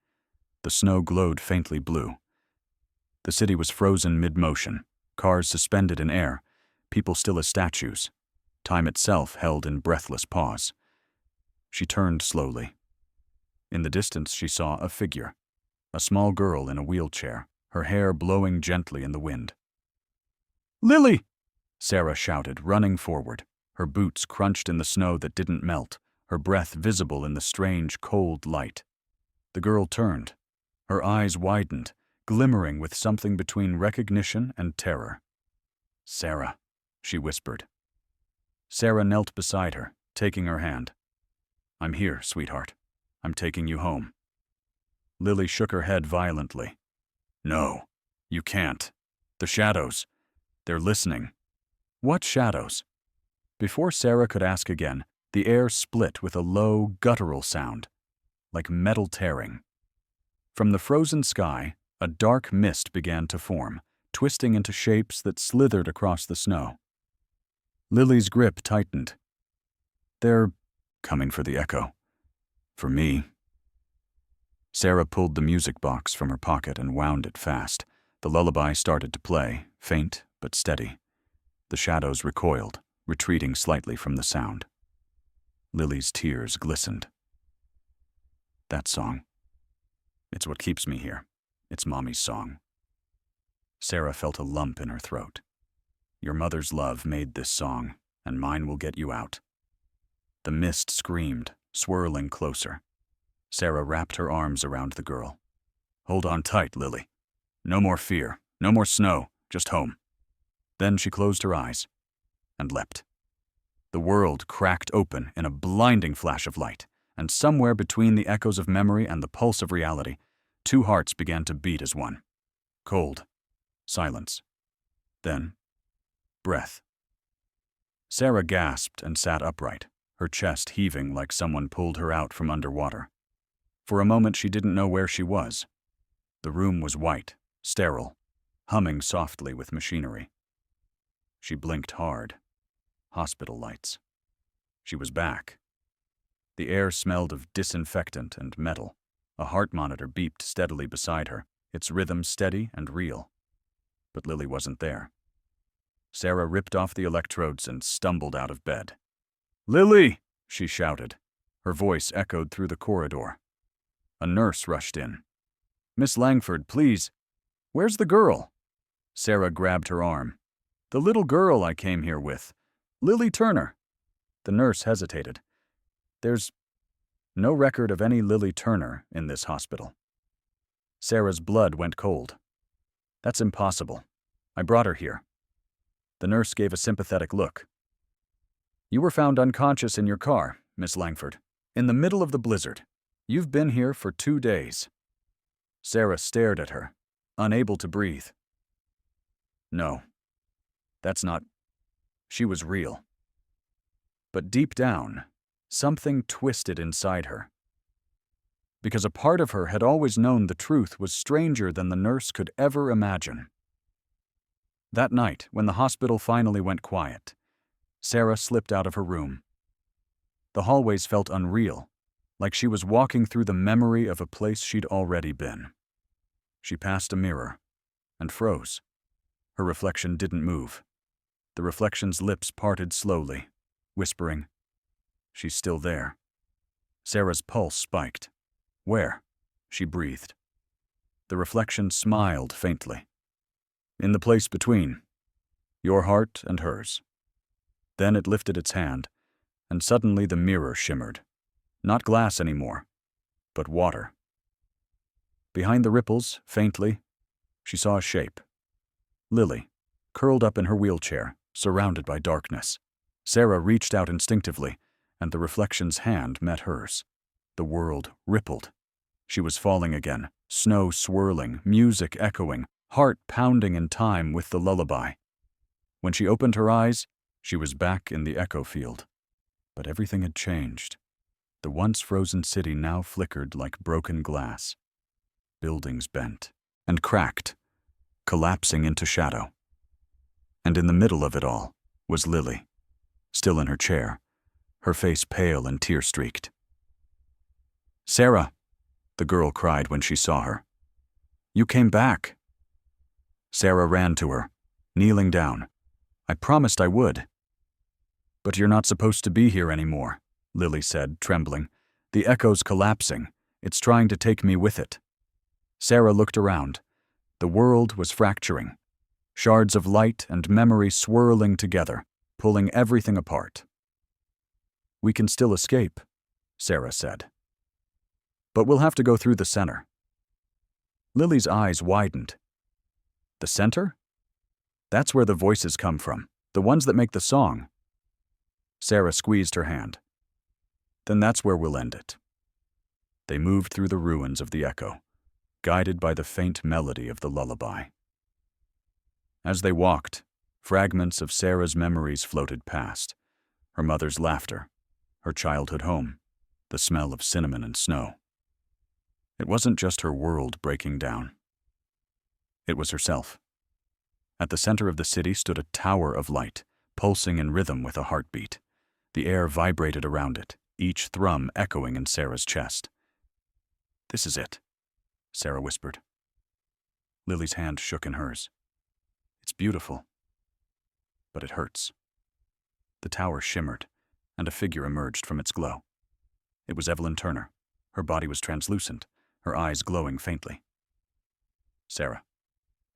The snow glowed faintly blue. The city was frozen mid-motion, cars suspended in air, people still as statues, time itself held in breathless pause. She turned slowly. In the distance she saw a figure, a small girl in a wheelchair, her hair blowing gently in the wind. "Lily!" Sarah shouted, running forward, her boots crunched in the snow that didn't melt, her breath visible in the strange, cold light. The girl turned. Her eyes widened, glimmering with something between recognition and terror. "Sarah," she whispered. Sarah knelt beside her, taking her hand. "I'm here, sweetheart. I'm taking you home." Lily shook her head violently. "No, you can't. The shadows. They're listening." "What shadows?" Before Sarah could ask again, the air split with a low, guttural sound, like metal tearing. From the frozen sky, a dark mist began to form, twisting into shapes that slithered across the snow. Lily's grip tightened. "They're coming for the echo. For me." Sarah pulled the music box from her pocket and wound it fast. The lullaby started to play, faint but steady. The shadows recoiled, retreating slightly from the sound. Lily's tears glistened. "That song. It's what keeps me here. It's Mommy's song." Sarah felt a lump in her throat. "Your mother's love made this song, and mine will get you out." The mist screamed, swirling closer. Sarah wrapped her arms around the girl. "Hold on tight, Lily. No more fear, no more snow, just home." Then she closed her eyes and leapt. The world cracked open in a blinding flash of light, and somewhere between the echoes of memory and the pulse of reality, two hearts began to beat as one. Cold. Silence. Then, breath. Sarah gasped and sat upright, her chest heaving like someone pulled her out from underwater. For a moment she didn't know where she was. The room was white, sterile, humming softly with machinery. She blinked hard. Hospital lights. She was back. The air smelled of disinfectant and metal. A heart monitor beeped steadily beside her, its rhythm steady and real. But Lily wasn't there. Sarah ripped off the electrodes and stumbled out of bed. "Lily!" she shouted. Her voice echoed through the corridor. A nurse rushed in. "Miss Langford, please. Where's the girl?" Sarah grabbed her arm. "The little girl I came here with. Lily Turner." The nurse hesitated. "There's no record of any Lily Turner in this hospital." Sarah's blood went cold. "That's impossible. I brought her here." The nurse gave a sympathetic look. "You were found unconscious in your car, Miss Langford, in the middle of the blizzard. You've been here for 2 days." Sarah stared at her, unable to breathe. "No, that's not..." She was real. But deep down, something twisted inside her. Because a part of her had always known the truth was stranger than the nurse could ever imagine. That night, when the hospital finally went quiet, Sarah slipped out of her room. The hallways felt unreal, like she was walking through the memory of a place she'd already been. She passed a mirror and froze. Her reflection didn't move. The reflection's lips parted slowly, whispering, "She's still there." Sarah's pulse spiked. "Where?" she breathed. The reflection smiled faintly. "In the place between. Your heart and hers." Then it lifted its hand, and suddenly the mirror shimmered. Not glass anymore, but water. Behind the ripples, faintly, she saw a shape. Lily, curled up in her wheelchair, surrounded by darkness. Sarah reached out instinctively, and the reflection's hand met hers. The world rippled. She was falling again, snow swirling, music echoing, heart pounding in time with the lullaby. When she opened her eyes, she was back in the echo field. But everything had changed. The once frozen city now flickered like broken glass. Buildings bent and cracked, collapsing into shadow. And in the middle of it all was Lily, still in her chair, her face pale and tear-streaked. "Sarah," the girl cried when she saw her. "You came back." Sarah ran to her, kneeling down. "I promised I would." "But you're not supposed to be here anymore," Lily said, trembling. "The echo's collapsing. It's trying to take me with it." Sarah looked around. The world was fracturing. Shards of light and memory swirling together, pulling everything apart. "We can still escape," Sarah said. "But we'll have to go through the center." Lily's eyes widened. "The center? That's where the voices come from, the ones that make the song." Sarah squeezed her hand. "Then that's where we'll end it." They moved through the ruins of the echo, guided by the faint melody of the lullaby. As they walked, fragments of Sarah's memories floated past. Her mother's laughter, her childhood home, the smell of cinnamon and snow. It wasn't just her world breaking down. It was herself. At the center of the city stood a tower of light, pulsing in rhythm with a heartbeat. The air vibrated around it, each thrum echoing in Sarah's chest. "This is it," Sarah whispered. Lily's hand shook in hers. "It's beautiful, but it hurts." The tower shimmered, and a figure emerged from its glow. It was Evelyn Turner. Her body was translucent, her eyes glowing faintly. "Sarah,"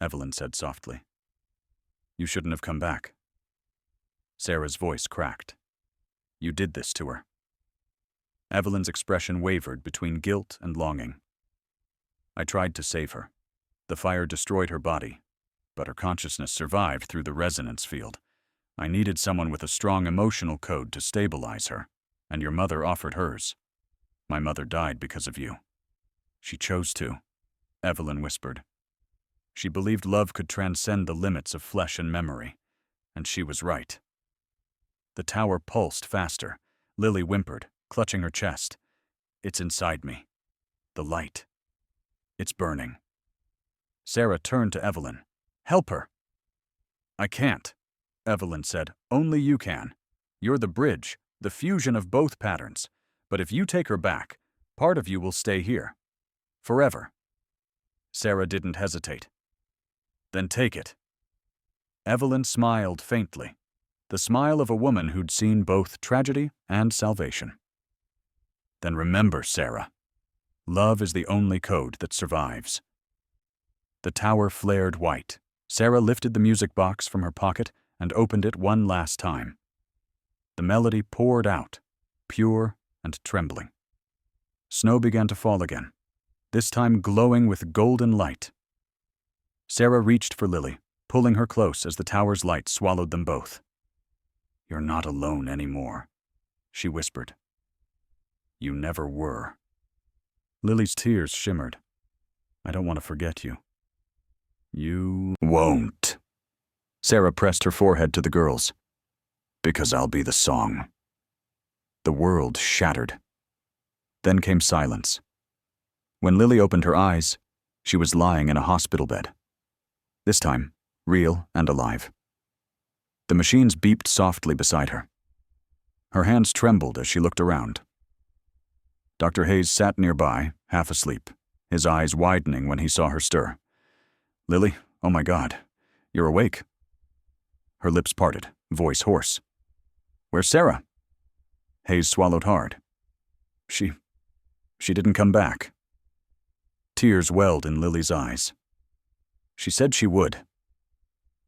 Evelyn said softly, "you shouldn't have come back." Sarah's voice cracked. "You did this to her." Evelyn's expression wavered between guilt and longing. "I tried to save her. The fire destroyed her body, but her consciousness survived through the resonance field. I needed someone with a strong emotional code to stabilize her, and your mother offered hers. My mother died because of you." "She chose to," Evelyn whispered. "She believed love could transcend the limits of flesh and memory, and she was right." The tower pulsed faster. Lily whimpered, clutching her chest. "It's inside me. The light. It's burning." Sarah turned to Evelyn. "Help her." "I can't," Evelyn said. "Only you can. You're the bridge, the fusion of both patterns. But if you take her back, part of you will stay here. Forever." Sarah didn't hesitate. "Then take it." Evelyn smiled faintly, the smile of a woman who'd seen both tragedy and salvation. "Then remember, Sarah, love is the only code that survives." The tower flared white. Sarah lifted the music box from her pocket and opened it one last time. The melody poured out, pure and trembling. Snow began to fall again, this time glowing with golden light. Sarah reached for Lily, pulling her close as the tower's light swallowed them both. "You're not alone anymore," she whispered. "You never were." Lily's tears shimmered. "I don't want to forget you." "You won't." Sarah pressed her forehead to the girl's. "Because I'll be the song." The world shattered. Then came silence. When Lily opened her eyes, she was lying in a hospital bed. This time, real and alive. The machines beeped softly beside her. Her hands trembled as she looked around. Dr. Hayes sat nearby, half asleep, his eyes widening when he saw her stir. "Lily, oh my God, you're awake." Her lips parted, voice hoarse. "Where's Sarah?" Hayes swallowed hard. She didn't come back." Tears welled in Lily's eyes. "She said she would."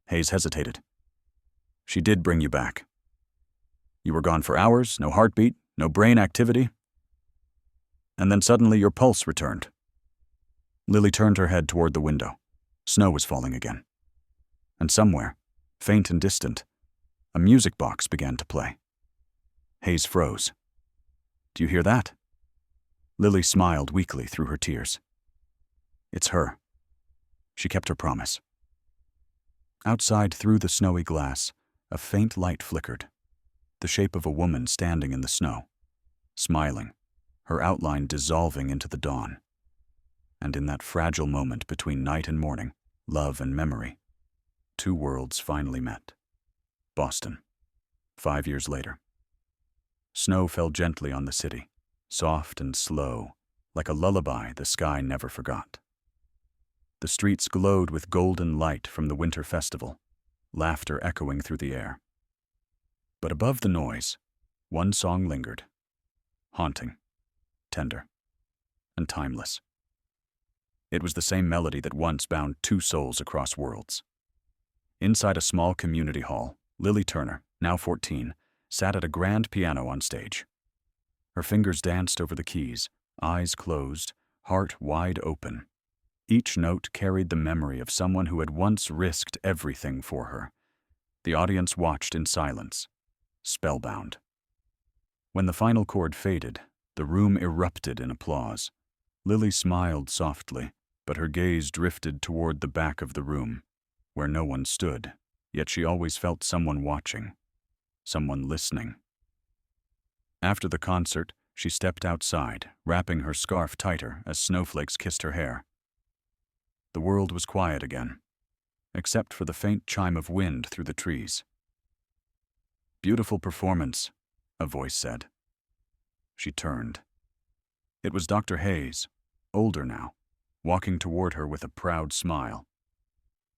Hayes hesitated. "She did bring you back. You were gone for hours, no heartbeat, no brain activity. And then suddenly your pulse returned." Lily turned her head toward the window. Snow was falling again. And somewhere, faint and distant, a music box began to play. Hayes froze. "Do you hear that?" Lily smiled weakly through her tears. It's her. She kept her promise. Outside, through the snowy glass, a faint light flickered, the shape of a woman standing in the snow, smiling, her outline dissolving into the dawn. And in that fragile moment between night and morning, love and memory, two worlds finally met. Boston, 5 years later. Snow fell gently on the city, soft and slow, like a lullaby the sky never forgot. The streets glowed with golden light from the winter festival, laughter echoing through the air. But above the noise, one song lingered, haunting, tender, and timeless. It was the same melody that once bound two souls across worlds. Inside a small community hall, Lily Turner, now 14, sat at a grand piano on stage. Her fingers danced over the keys, eyes closed, heart wide open. Each note carried the memory of someone who had once risked everything for her. The audience watched in silence, spellbound. When the final chord faded, the room erupted in applause. Lily smiled softly, but her gaze drifted toward the back of the room, where no one stood, yet she always felt someone watching, someone listening. After the concert, she stepped outside, wrapping her scarf tighter as snowflakes kissed her hair. The world was quiet again, except for the faint chime of wind through the trees. "Beautiful performance," a voice said. She turned. It was Dr. Hayes, older now, walking toward her with a proud smile.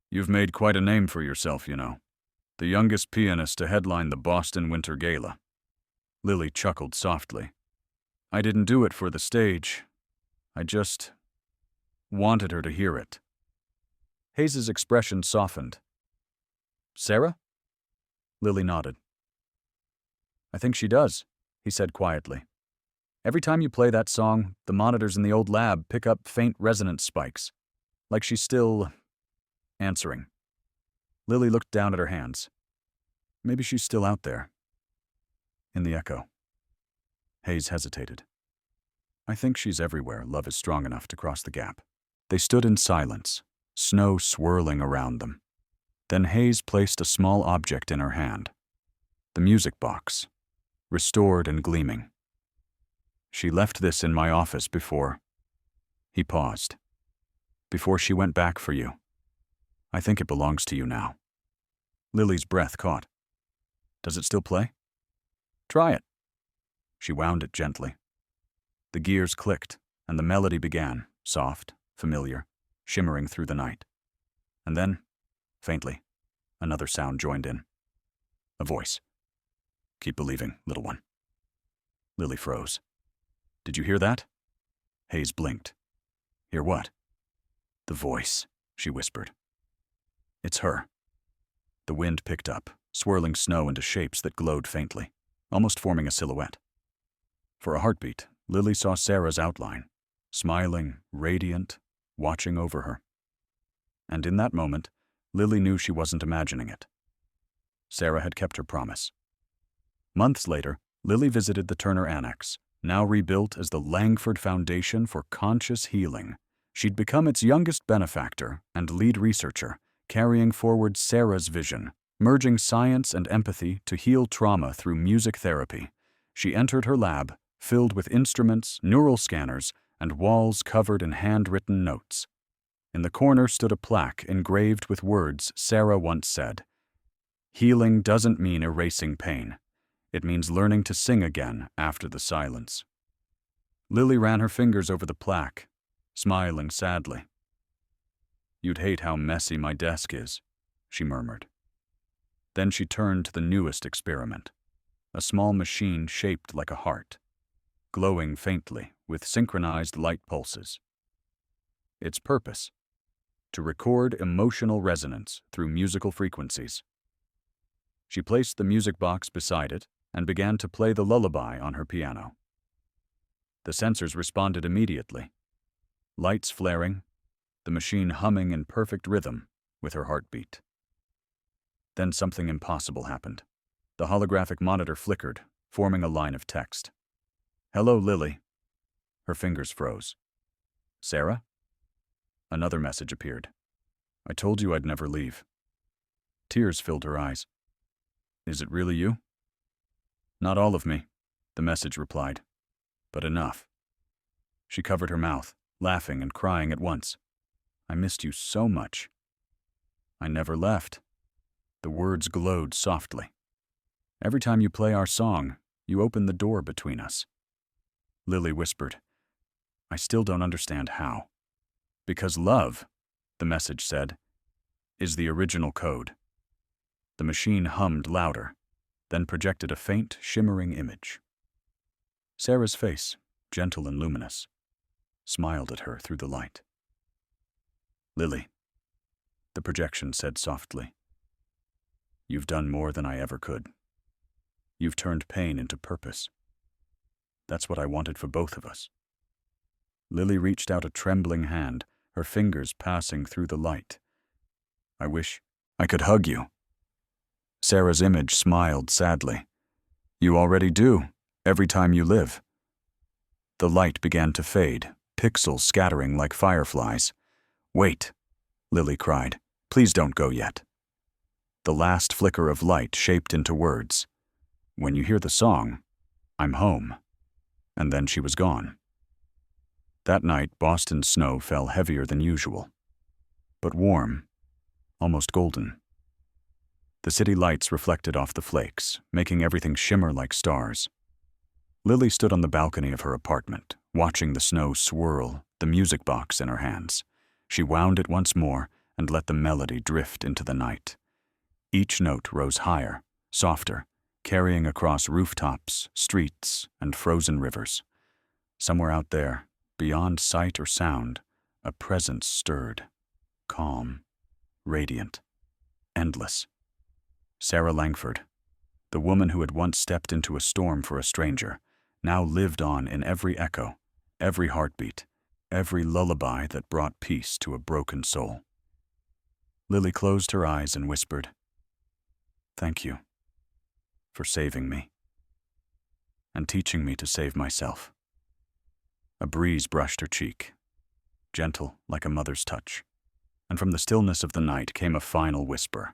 "You've made quite a name for yourself, you know. The youngest pianist to headline the Boston Winter Gala." Lily chuckled softly. "I didn't do it for the stage. I just wanted her to hear it." Hayes's expression softened. "Sarah?" Lily nodded. "I think she does," he said quietly. "Every time you play that song, the monitors in the old lab pick up faint resonance spikes, like she's still answering." Lily looked down at her hands. Maybe she's still out there, in the echo. Hayes hesitated. "I think she's everywhere love is strong enough to cross the gap." They stood in silence, snow swirling around them. Then Hayes placed a small object in her hand. The music box, restored and gleaming. "She left this in my office before..." He paused. "Before she went back for you. I think it belongs to you now." Lily's breath caught. "Does it still play?" "Try it." She wound it gently. The gears clicked, and the melody began, soft, familiar, shimmering through the night. And then, faintly, another sound joined in. A voice. "Keep believing, little one." Lily froze. "Did you hear that?" Hayes blinked. "Hear what?" "The voice," she whispered. "It's her." The wind picked up, swirling snow into shapes that glowed faintly, almost forming a silhouette. For a heartbeat, Lily saw Sarah's outline, smiling, radiant, watching over her. And in that moment, Lily knew she wasn't imagining it. Sarah had kept her promise. Months later, Lily visited the Turner Annex, now rebuilt as the Langford Foundation for Conscious Healing. She'd become its youngest benefactor and lead researcher, carrying forward Sarah's vision, merging science and empathy to heal trauma through music therapy. She entered her lab, filled with instruments, neural scanners, and walls covered in handwritten notes. In the corner stood a plaque engraved with words Sarah once said, "Healing doesn't mean erasing pain. It means learning to sing again after the silence." Lily ran her fingers over the plaque, smiling sadly. "You'd hate how messy my desk is," she murmured. Then she turned to the newest experiment, a small machine shaped like a heart, glowing faintly with synchronized light pulses. Its purpose: to record emotional resonance through musical frequencies. She placed the music box beside it and began to play the lullaby on her piano. The sensors responded immediately, lights flaring, the machine humming in perfect rhythm with her heartbeat. Then something impossible happened. The holographic monitor flickered, forming a line of text. "Hello, Lily." Her fingers froze. Sarah? Another message appeared. I told you I'd never leave. Tears filled her eyes. Is it really you? Not all of me, the message replied, but enough. She covered her mouth, laughing and crying at once. I missed you so much. I never left. The words glowed softly. Every time you play our song, you open the door between us. Lily whispered, I still don't understand how. Because love, the message said, is the original code. The machine hummed louder, then projected a faint, shimmering image. Sarah's face, gentle and luminous, smiled at her through the light. Lily, the projection said softly, you've done more than I ever could. You've turned pain into purpose. That's what I wanted for both of us. Lily reached out a trembling hand, her fingers passing through the light. I wish I could hug you. Sarah's image smiled sadly. You already do, every time you live. The light began to fade, pixels scattering like fireflies. Wait, Lily cried. Please don't go yet. The last flicker of light shaped into words. When you hear the song, I'm home. And then she was gone. That night, Boston's snow fell heavier than usual, but warm, almost golden. The city lights reflected off the flakes, making everything shimmer like stars. Lily stood on the balcony of her apartment, watching the snow swirl, the music box in her hands. She wound it once more and let the melody drift into the night. Each note rose higher, softer, carrying across rooftops, streets, and frozen rivers. Somewhere out there, beyond sight or sound, a presence stirred, calm, radiant, endless. Sarah Langford, the woman who had once stepped into a storm for a stranger, now lived on in every echo, every heartbeat, every lullaby that brought peace to a broken soul. Lily closed her eyes and whispered, Thank you for saving me and teaching me to save myself. A breeze brushed her cheek, gentle like a mother's touch, and from the stillness of the night came a final whisper.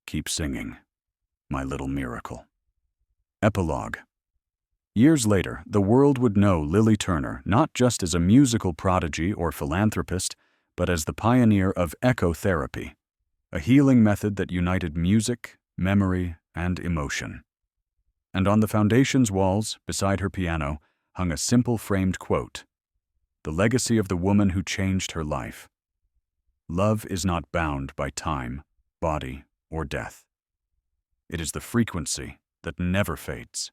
Keep singing, my little miracle. Epilogue. Years later, the world would know Lily Turner not just as a musical prodigy or philanthropist, but as the pioneer of echotherapy, a healing method that united music, memory, and emotion. And on the foundation's walls, beside her piano, hung a simple framed quote, the legacy of the woman who changed her life. Love is not bound by time, body, or death. It is the frequency that never fades.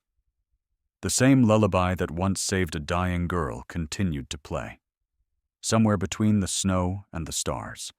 The same lullaby that once saved a dying girl continued to play, somewhere between the snow and the stars,